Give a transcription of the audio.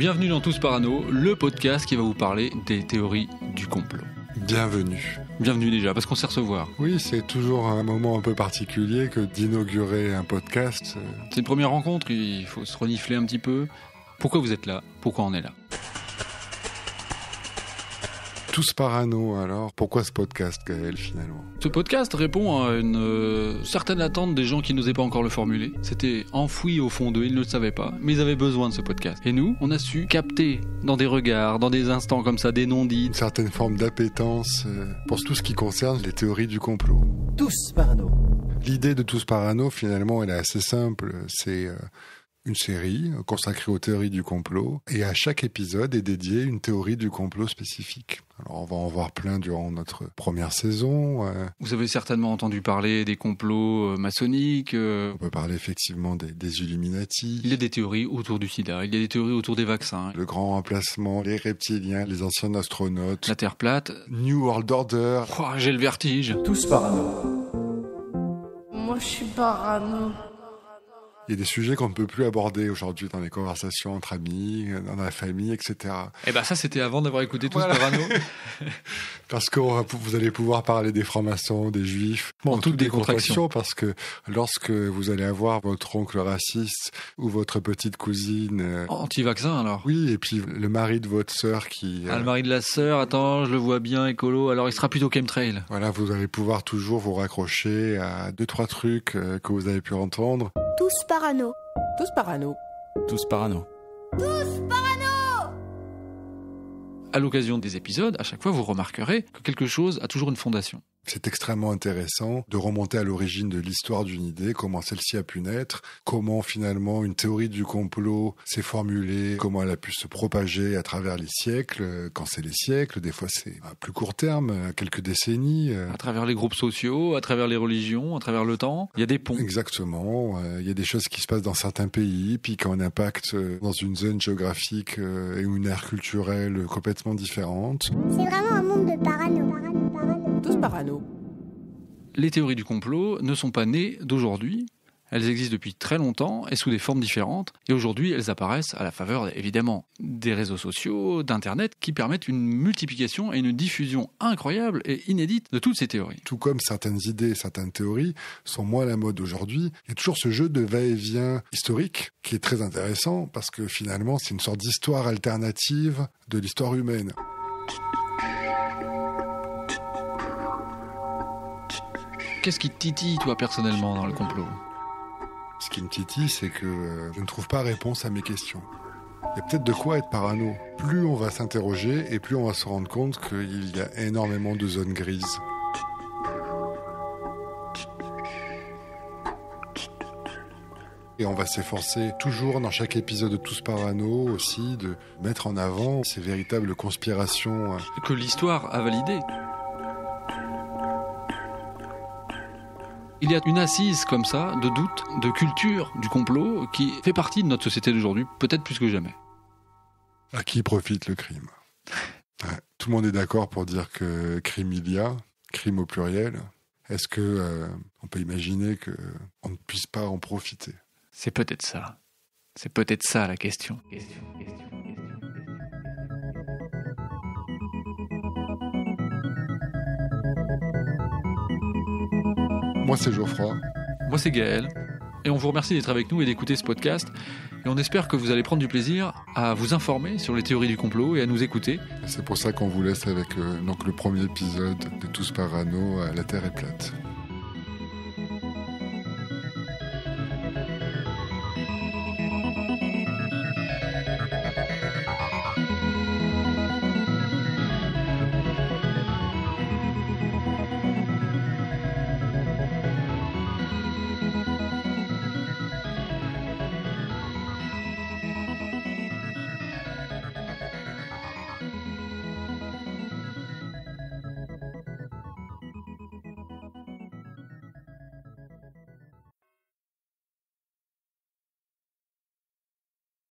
Bienvenue dans Tous Parano, le podcast qui va vous parler des théories du complot. Bienvenue. Bienvenue déjà, parce qu'on sait recevoir. Oui, c'est toujours un moment un peu particulier que d'inaugurer un podcast. C'est une première rencontre, il faut se renifler un petit peu. Pourquoi vous êtes là ? Pourquoi on est là ? Tous Parano, alors, pourquoi ce podcast, Gaël, finalement ? Ce podcast répond à une certaine attente des gens qui n'osaient pas encore le formuler. C'était enfoui au fond d'eux, ils ne le savaient pas, mais ils avaient besoin de ce podcast. Et nous, on a su capter dans des regards, dans des instants comme ça, des non-dits. Une certaine forme d'appétence pour tout ce qui concerne les théories du complot. Tous Parano. L'idée de Tous Parano, finalement, elle est assez simple. C'est une série consacrée aux théories du complot. Et à chaque épisode est dédié une théorie du complot spécifique. Alors, on va en voir plein durant notre première saison. Vous avez certainement entendu parler des complots maçonniques. On peut parler effectivement des Illuminati. Il y a des théories autour du sida, il y a des théories autour des vaccins. Le grand remplacement, les reptiliens, les anciens astronautes. La Terre plate. New World Order. Oh, j'ai le vertige. Tous Parano. Moi, je suis parano. Il y a des sujets qu'on ne peut plus aborder aujourd'hui dans les conversations entre amis, dans la famille, etc. Eh ben ça, c'était avant d'avoir écouté Tous Voilà. Parano. Parce que vous allez pouvoir parler des francs-maçons, des juifs, En toute décontraction. parce que lorsque vous allez avoir votre oncle raciste ou votre petite cousine... Anti-vaccin, alors. oui, et puis le mari de votre sœur qui... Ah, le mari de la sœur, attends, je le vois bien, écolo, alors il sera plutôt chemtrail. Voilà, vous allez pouvoir toujours vous raccrocher à 2-3 trucs que vous avez pu entendre. Tous parano. Tous Parano. Tous Parano. À l'occasion des épisodes, à chaque fois, vous remarquerez que quelque chose a toujours une fondation. C'est extrêmement intéressant de remonter à l'origine de l'histoire d'une idée, comment celle-ci a pu naître, comment finalement une théorie du complot s'est formulée, comment elle a pu se propager à travers les siècles, quand c'est les siècles, des fois c'est à plus court terme, à quelques décennies. À travers les groupes sociaux, à travers les religions, à travers le temps, il y a des ponts. Exactement, il y a des choses qui se passent dans certains pays, puis qui ont un impact dans une zone géographique et une ère culturelle complètement différente. C'est vraiment un monde de parano. Tous Parano. Les théories du complot ne sont pas nées d'aujourd'hui. Elles existent depuis très longtemps et sous des formes différentes. Et aujourd'hui, elles apparaissent à la faveur, évidemment, des réseaux sociaux, d'Internet, qui permettent une multiplication et une diffusion incroyable et inédite de toutes ces théories. Tout comme certaines idées, certaines théories sont moins à la mode aujourd'hui, il y a toujours ce jeu de va-et-vient historique qui est très intéressant parce que finalement, c'est une sorte d'histoire alternative de l'histoire humaine. Qu'est-ce qui te titille, toi, personnellement, dans le complot ? Ce qui me titille, c'est que je ne trouve pas réponse à mes questions. Il y a peut-être de quoi être parano. Plus on va s'interroger et plus on va se rendre compte qu'il y a énormément de zones grises. Et on va s'efforcer toujours dans chaque épisode de Tous Parano aussi de mettre en avant ces véritables conspirations. Que l'histoire a validé. Il y a une assise comme ça, de doute, de culture du complot, qui fait partie de notre société d'aujourd'hui, peut-être plus que jamais. À qui profite le crime ? Ouais, tout le monde est d'accord pour dire que crime il y a, crime au pluriel. Est-ce que on peut imaginer qu'on ne puisse pas en profiter ? C'est peut-être ça. C'est peut-être ça la question. Moi, c'est Geoffroy. Moi, c'est Gaël. Et on vous remercie d'être avec nous et d'écouter ce podcast. Et on espère que vous allez prendre du plaisir à vous informer sur les théories du complot et à nous écouter. C'est pour ça qu'on vous laisse avec donc le premier épisode de Tous Parano, La Terre est plate.